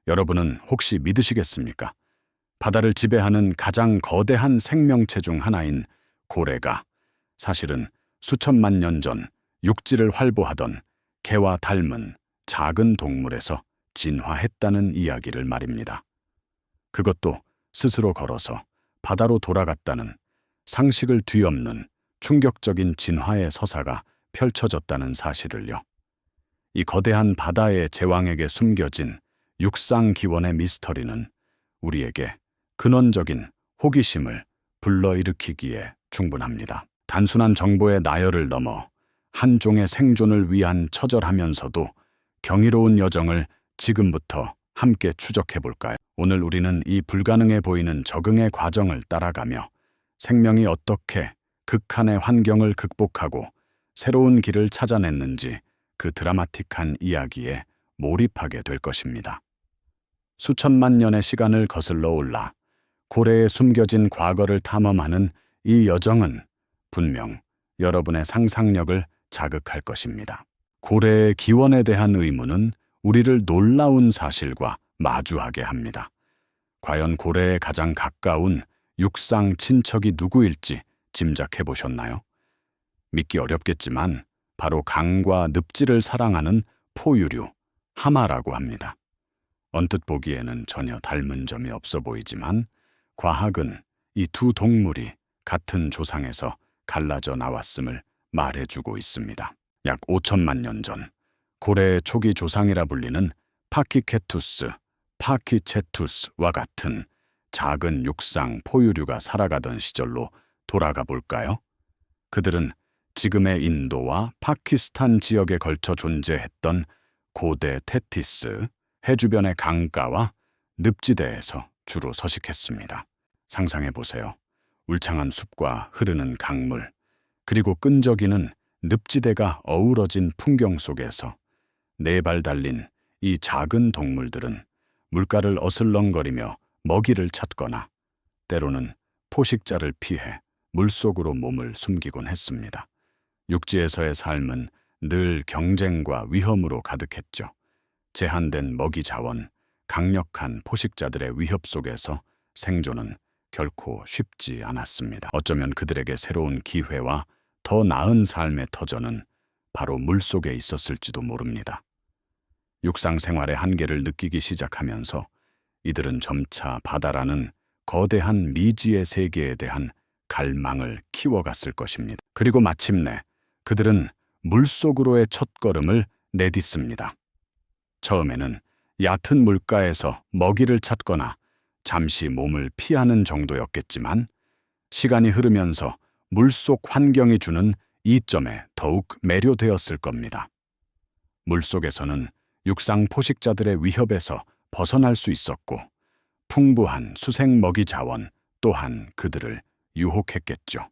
여러분은 혹시 믿으시겠습니까? 바다를 지배하는 가장 거대한 생명체 중 하나인 고래가 사실은 수천만 년 전 육지를 활보하던 개와 닮은 작은 동물에서 진화했다는 이야기를 말입니다. 그것도 스스로 걸어서 바다로 돌아갔다는 상식을 뒤엎는 충격적인 진화의 서사가 펼쳐졌다는 사실을요. 이 거대한 바다의 제왕에게 숨겨진 육상 기원의 미스터리는 우리에게 근원적인 호기심을 불러일으키기에 충분합니다. 단순한 정보의 나열을 넘어 한 종의 생존을 위한 처절하면서도 경이로운 여정을 지금부터 함께 추적해 볼까요? 오늘 우리는 이 불가능해 보이는 적응의 과정을 따라가며 생명이 어떻게 극한의 환경을 극복하고 새로운 길을 찾아냈는지 그 드라마틱한 이야기에 몰입하게 될 것입니다. 수천만 년의 시간을 거슬러 올라 고래에 숨겨진 과거를 탐험하는 이 여정은 분명 여러분의 상상력을 자극할 것입니다. 고래의 기원에 대한 의문은 우리를 놀라운 사실과 마주하게 합니다. 과연 고래에 가장 가까운 육상 친척이 누구일지 짐작해 보셨나요? 믿기 어렵겠지만 바로 강과 늪지를 사랑하는 포유류, 하마라고 합니다. 언뜻 보기에는 전혀 닮은 점이 없어 보이지만 과학은 이 두 동물이 같은 조상에서 갈라져 나왔음을 말해주고 있습니다. 약 5천만 년 전, 고래의 초기 조상이라 불리는 파키케투스, 파키체투스와 같은 작은 육상 포유류가 살아가던 시절로 돌아가 볼까요? 그들은 지금의 인도와 파키스탄 지역에 걸쳐 존재했던 고대 테티스, 해주변의 강가와 늪지대에서 주로 서식했습니다. 상상해 보세요. 울창한 숲과 흐르는 강물, 그리고 끈적이는 늪지대가 어우러진 풍경 속에서 네 발 달린 이 작은 동물들은 물가를 어슬렁거리며 먹이를 찾거나 때로는 포식자를 피해 물속으로 몸을 숨기곤 했습니다. 육지에서의 삶은 늘 경쟁과 위험으로 가득했죠. 제한된 먹이 자원, 강력한 포식자들의 위협 속에서 생존은 결코 쉽지 않았습니다. 어쩌면 그들에게 새로운 기회와 더 나은 삶의 터전은 바로 물속에 있었을지도 모릅니다. 육상 생활의 한계를 느끼기 시작하면서 이들은 점차 바다라는 거대한 미지의 세계에 대한 갈망을 키워갔을 것입니다. 그리고 마침내 그들은 물속으로의 첫걸음을 내딛습니다. 처음에는 얕은 물가에서 먹이를 찾거나 잠시 몸을 피하는 정도였겠지만 시간이 흐르면서 물속 환경이 주는 이점에 더욱 매료되었을 겁니다. 물속에서는 육상 포식자들의 위협에서 벗어날 수 있었고 풍부한 수생 먹이 자원 또한 그들을 유혹했겠죠.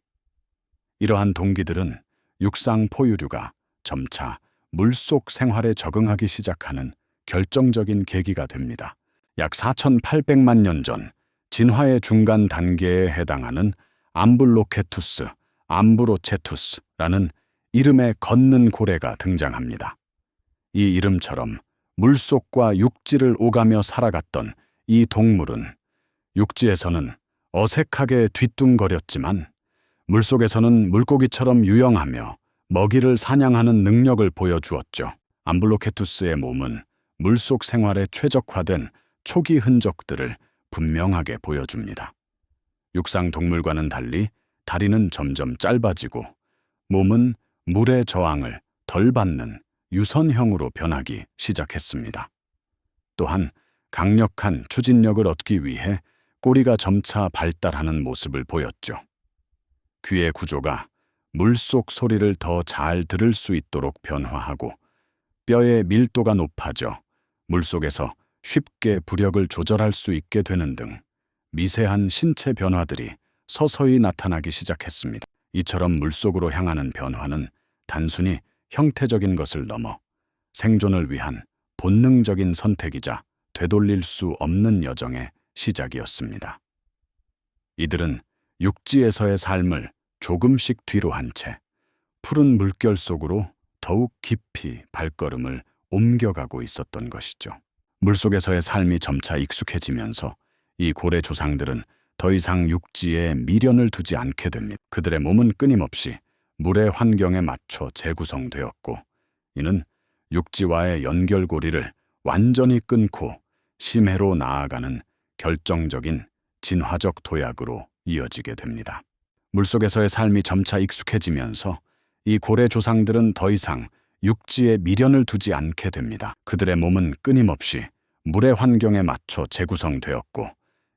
이러한 동기들은 육상 포유류가 점차 물속 생활에 적응하기 시작하는 결정적인 계기가 됩니다. 약 4,800만 년 전 진화의 중간 단계에 해당하는 암블로케투스, 암브로체투스라는 이름의 걷는 고래가 등장합니다. 이 이름처럼 물속과 육지를 오가며 살아갔던 이 동물은 육지에서는 어색하게 뒤뚱거렸지만 물속에서는 물고기처럼 유영하며 먹이를 사냥하는 능력을 보여주었죠. 암블로케투스의 몸은 물속 생활에 최적화된 초기 흔적들을 분명하게 보여줍니다. 육상 동물과는 달리 다리는 점점 짧아지고 몸은 물의 저항을 덜 받는 유선형으로 변하기 시작했습니다. 또한 강력한 추진력을 얻기 위해 꼬리가 점차 발달하는 모습을 보였죠. 귀의 구조가 물속 소리를 더 잘 들을 수 있도록 변화하고 뼈의 밀도가 높아져 물속에서 쉽게 부력을 조절할 수 있게 되는 등 미세한 신체 변화들이 서서히 나타나기 시작했습니다. 이처럼 물속으로 향하는 변화는 단순히 형태적인 것을 넘어 생존을 위한 본능적인 선택이자 되돌릴 수 없는 여정의 시작이었습니다. 이들은 육지에서의 삶을 조금씩 뒤로 한 채 푸른 물결 속으로 더욱 깊이 발걸음을 옮겨가고 있었던 것이죠. 물속에서의 삶이 점차 익숙해지면서 이 고래 조상들은 더 이상 육지에 미련을 두지 않게 됩니다. 그들의 몸은 끊임없이 물의 환경에 맞춰 재구성되었고, 이는 육지와의 연결고리를 완전히 끊고 심해로 나아가는 결정적인 진화적 도약으로 이어지게 됩니다. 물속에서의 삶이 점차 익숙해지면서 이 고래 조상들은 더 이상 육지에 미련을 두지 않게 됩니다. 그들의 몸은 끊임없이 물의 환경에 맞춰 재구성되었고,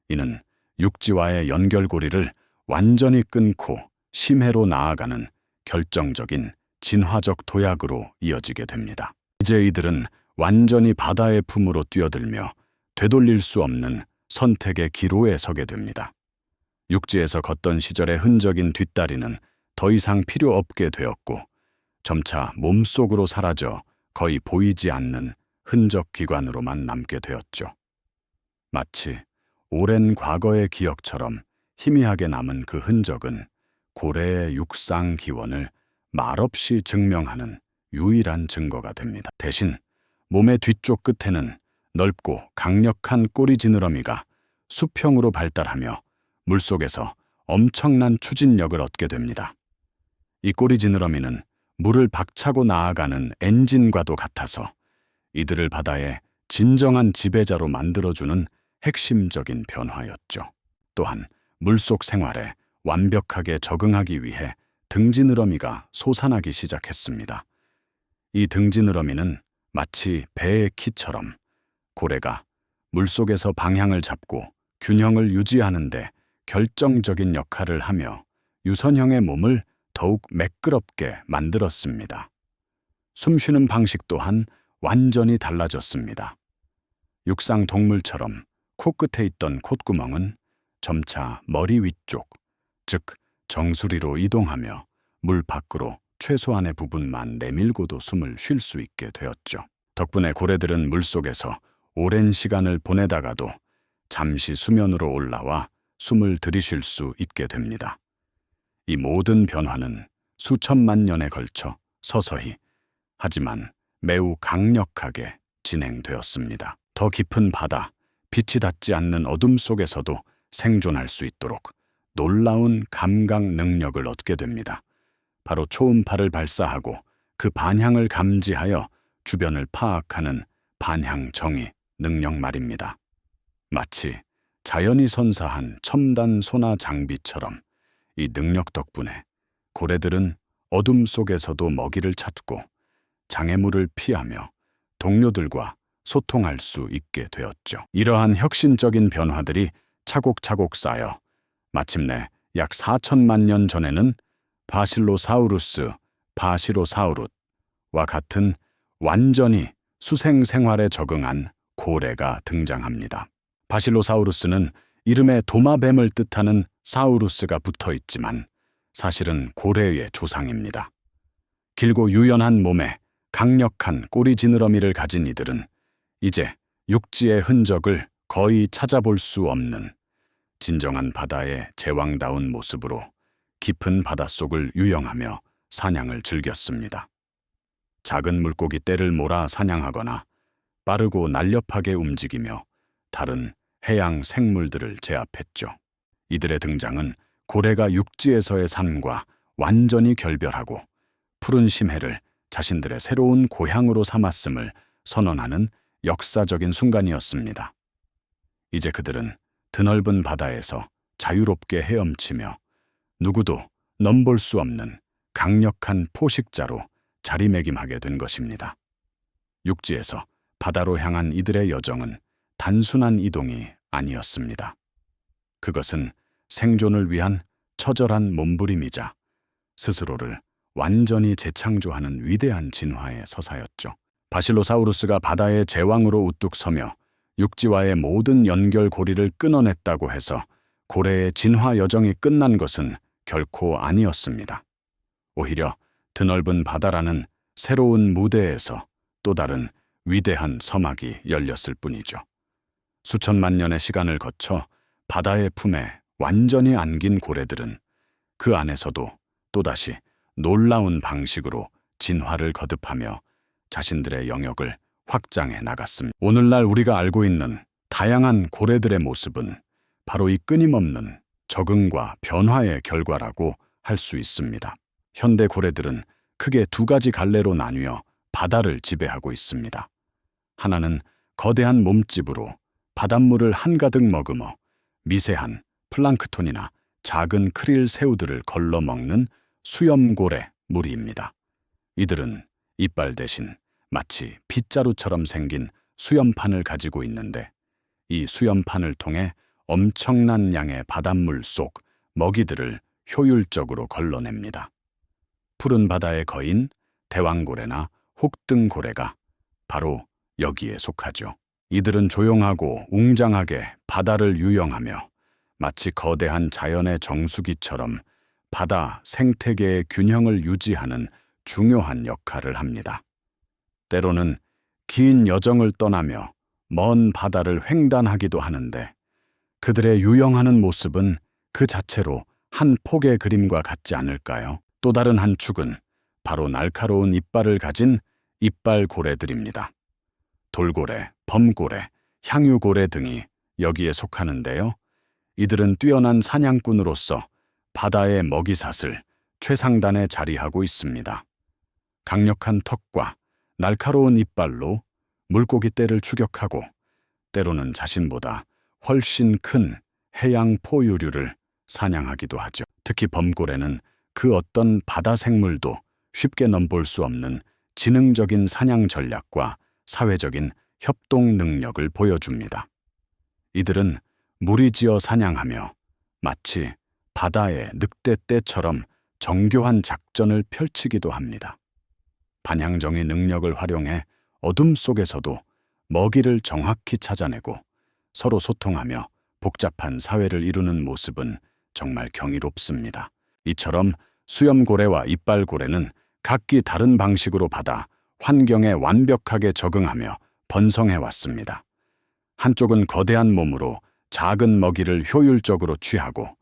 이는 육지와의 연결고리를 완전히 끊고 심해로 나아가는 결정적인 진화적 도약으로 이어지게 됩니다. 이제 이들은 완전히 바다의 품으로 뛰어들며 되돌릴 수 없는 선택의 기로에 서게 됩니다. 육지에서 걷던 시절의 흔적인 뒷다리는 더 이상 필요 없게 되었고, 점차 몸속으로 사라져 거의 보이지 않는 흔적 기관으로만 남게 되었죠. 마치 오랜 과거의 기억처럼 희미하게 남은 그 흔적은 고래의 육상 기원을 말없이 증명하는 유일한 증거가 됩니다. 대신 몸의 뒤쪽 끝에는 넓고 강력한 꼬리 지느러미가 수평으로 발달하며 물속에서 엄청난 추진력을 얻게 됩니다. 이 꼬리 지느러미는 물을 박차고 나아가는 엔진과도 같아서 이들을 바다의 진정한 지배자로 만들어주는 핵심적인 변화였죠. 또한 물속 생활에 완벽하게 적응하기 위해 등지느러미가 솟아나기 시작했습니다. 이 등지느러미는 마치 배의 키처럼 고래가 물속에서 방향을 잡고 균형을 유지하는 데 결정적인 역할을 하며 유선형의 몸을 더욱 매끄럽게 만들었습니다. 숨쉬는 방식 또한 완전히 달라졌습니다. 육상 동물처럼 코끝에 있던 콧구멍은 점차 머리 위쪽, 즉 정수리로 이동하며 물 밖으로 최소한의 부분만 내밀고도 숨을 쉴 수 있게 되었죠. 덕분에 고래들은 물속에서 오랜 시간을 보내다가도 잠시 수면으로 올라와 숨을 들이쉴 수 있게 됩니다. 이 모든 변화는 수천만 년에 걸쳐 서서히, 하지만 매우 강력하게 진행되었습니다. 더 깊은 바다, 빛이 닿지 않는 어둠 속에서도 생존할 수 있도록 놀라운 감각 능력을 얻게 됩니다. 바로 초음파를 발사하고 그 반향을 감지하여 주변을 파악하는 반향정의 능력 말입니다. 마치 자연이 선사한 첨단 소나 장비처럼 이 능력 덕분에 고래들은 어둠 속에서도 먹이를 찾고 장애물을 피하며 동료들과 소통할 수 있게 되었죠. 이러한 혁신적인 변화들이 차곡차곡 쌓여 마침내 약 4천만 년 전에는 바실로사우루스, 바시로사우룻과 같은 완전히 수생 생활에 적응한 고래가 등장합니다. 바실로사우루스는 이름에 도마뱀을 뜻하는 사우루스가 붙어 있지만 사실은 고래의 조상입니다. 길고 유연한 몸에 강력한 꼬리 지느러미를 가진 이들은 이제 육지의 흔적을 거의 찾아볼 수 없는 진정한 바다의 제왕다운 모습으로 깊은 바닷속을 유영하며 사냥을 즐겼습니다. 작은 물고기 떼를 몰아 사냥하거나 빠르고 날렵하게 움직이며 다른 해양 생물들을 제압했죠. 이들의 등장은 고래가 육지에서의 삶과 완전히 결별하고 푸른 심해를 자신들의 새로운 고향으로 삼았음을 선언하는 역사적인 순간이었습니다. 이제 그들은 드넓은 바다에서 자유롭게 헤엄치며 누구도 넘볼 수 없는 강력한 포식자로 자리매김하게 된 것입니다. 육지에서 바다로 향한 이들의 여정은 단순한 이동이 아니었습니다. 그것은 생존을 위한 처절한 몸부림이자 스스로를 완전히 재창조하는 위대한 진화의 서사였죠. 바실로사우루스가 바다의 제왕으로 우뚝 서며 육지와의 모든 연결고리를 끊어냈다고 해서 고래의 진화 여정이 끝난 것은 결코 아니었습니다. 오히려 드넓은 바다라는 새로운 무대에서 또 다른 위대한 서막이 열렸을 뿐이죠. 수천만 년의 시간을 거쳐 바다의 품에 완전히 안긴 고래들은 그 안에서도 또다시 놀라운 방식으로 진화를 거듭하며 자신들의 영역을 확장해 나갔습니다. 오늘날 우리가 알고 있는 다양한 고래들의 모습은 바로 이 끊임없는 적응과 변화의 결과라고 할 수 있습니다. 현대 고래들은 크게 두 가지 갈래로 나뉘어 바다를 지배하고 있습니다. 하나는 거대한 몸집으로 바닷물을 한가득 머금어 미세한 플랑크톤이나 작은 크릴 새우들을 걸러 먹는 수염고래 무리입니다. 이들은 이빨 대신 마치 빗자루처럼 생긴 수염판을 가지고 있는데 이 수염판을 통해 엄청난 양의 바닷물 속 먹이들을 효율적으로 걸러냅니다. 푸른 바다의 거인 대왕고래나 혹등고래가 바로 여기에 속하죠. 이들은 조용하고 웅장하게 바다를 유영하며 마치 거대한 자연의 정수기처럼 바다 생태계의 균형을 유지하는 중요한 역할을 합니다. 때로는 긴 여정을 떠나며 먼 바다를 횡단하기도 하는데 그들의 유영하는 모습은 그 자체로 한 폭의 그림과 같지 않을까요? 또 다른 한 축은 바로 날카로운 이빨을 가진 이빨고래들입니다. 돌고래, 범고래, 향유고래 등이 여기에 속하는데요. 이들은 뛰어난 사냥꾼으로서 바다의 먹이사슬 최상단에 자리하고 있습니다. 강력한 턱과 날카로운 이빨로 물고기 떼를 추격하고 때로는 자신보다 훨씬 큰 해양 포유류를 사냥하기도 하죠. 특히 범고래는 그 어떤 바다 생물도 쉽게 넘볼 수 없는 지능적인 사냥 전략과 사회적인 협동 능력을 보여줍니다. 이들은 무리지어 사냥하며 마치 바다의 늑대떼처럼 정교한 작전을 펼치기도 합니다. 반향정의 능력을 활용해 어둠 속에서도 먹이를 정확히 찾아내고 서로 소통하며 복잡한 사회를 이루는 모습은 정말 경이롭습니다. 이처럼 수염고래와 이빨고래는 각기 다른 방식으로 바다 환경에 완벽하게 적응하며 번성해 왔습니다. 한쪽은 거대한 몸으로 작은 먹이를 효율적으로 취하고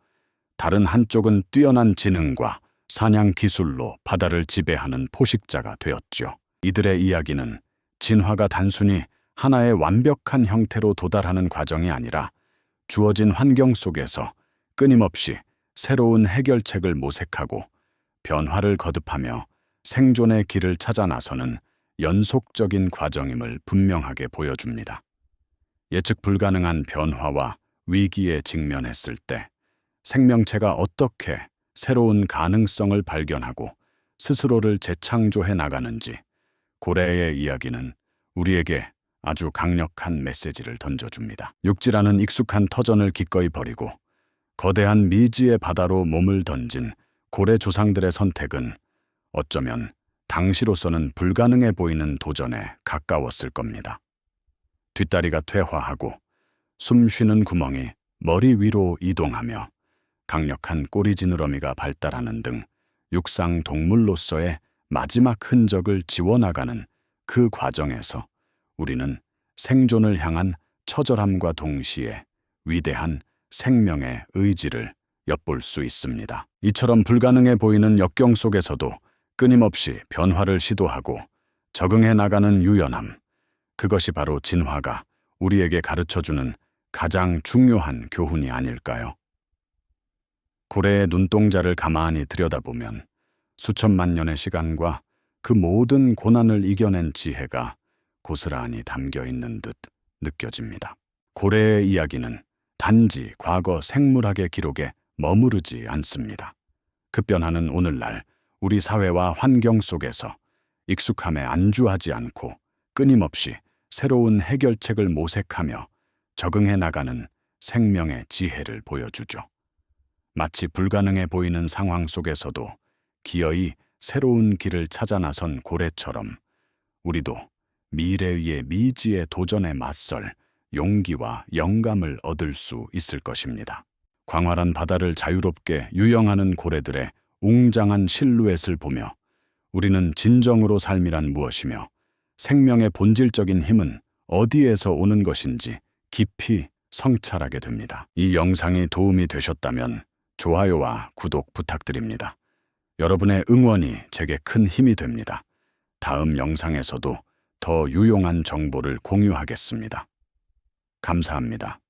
다른 한쪽은 뛰어난 지능과 사냥 기술로 바다를 지배하는 포식자가 되었죠. 이들의 이야기는 진화가 단순히 하나의 완벽한 형태로 도달하는 과정이 아니라 주어진 환경 속에서 끊임없이 새로운 해결책을 모색하고 변화를 거듭하며 생존의 길을 찾아 나서는 연속적인 과정임을 분명하게 보여줍니다. 예측 불가능한 변화와 위기에 직면했을 때 생명체가 어떻게 새로운 가능성을 발견하고 스스로를 재창조해 나가는지 고래의 이야기는 우리에게 아주 강력한 메시지를 던져줍니다. 육지라는 익숙한 터전을 기꺼이 버리고 거대한 미지의 바다로 몸을 던진 고래 조상들의 선택은 어쩌면 당시로서는 불가능해 보이는 도전에 가까웠을 겁니다. 뒷다리가 퇴화하고 숨 쉬는 구멍이 머리 위로 이동하며 강력한 꼬리 지느러미가 발달하는 등 육상 동물로서의 마지막 흔적을 지워나가는 그 과정에서 우리는 생존을 향한 처절함과 동시에 위대한 생명의 의지를 엿볼 수 있습니다. 이처럼 불가능해 보이는 역경 속에서도 끊임없이 변화를 시도하고 적응해 나가는 유연함, 그것이 바로 진화가 우리에게 가르쳐주는 가장 중요한 교훈이 아닐까요? 고래의 눈동자를 가만히 들여다보면 수천만 년의 시간과 그 모든 고난을 이겨낸 지혜가 고스란히 담겨 있는 듯 느껴집니다. 고래의 이야기는 단지 과거 생물학의 기록에 머무르지 않습니다. 급변하는 오늘날 우리 사회와 환경 속에서 익숙함에 안주하지 않고 끊임없이 새로운 해결책을 모색하며 적응해 나가는 생명의 지혜를 보여주죠. 마치 불가능해 보이는 상황 속에서도 기어이 새로운 길을 찾아 나선 고래처럼 우리도 미래 위의 미지의 도전에 맞설 용기와 영감을 얻을 수 있을 것입니다. 광활한 바다를 자유롭게 유영하는 고래들의 웅장한 실루엣을 보며 우리는 진정으로 삶이란 무엇이며 생명의 본질적인 힘은 어디에서 오는 것인지 깊이 성찰하게 됩니다. 이 영상이 도움이 되셨다면 좋아요와 구독 부탁드립니다. 여러분의 응원이 제게 큰 힘이 됩니다. 다음 영상에서도 더 유용한 정보를 공유하겠습니다. 감사합니다.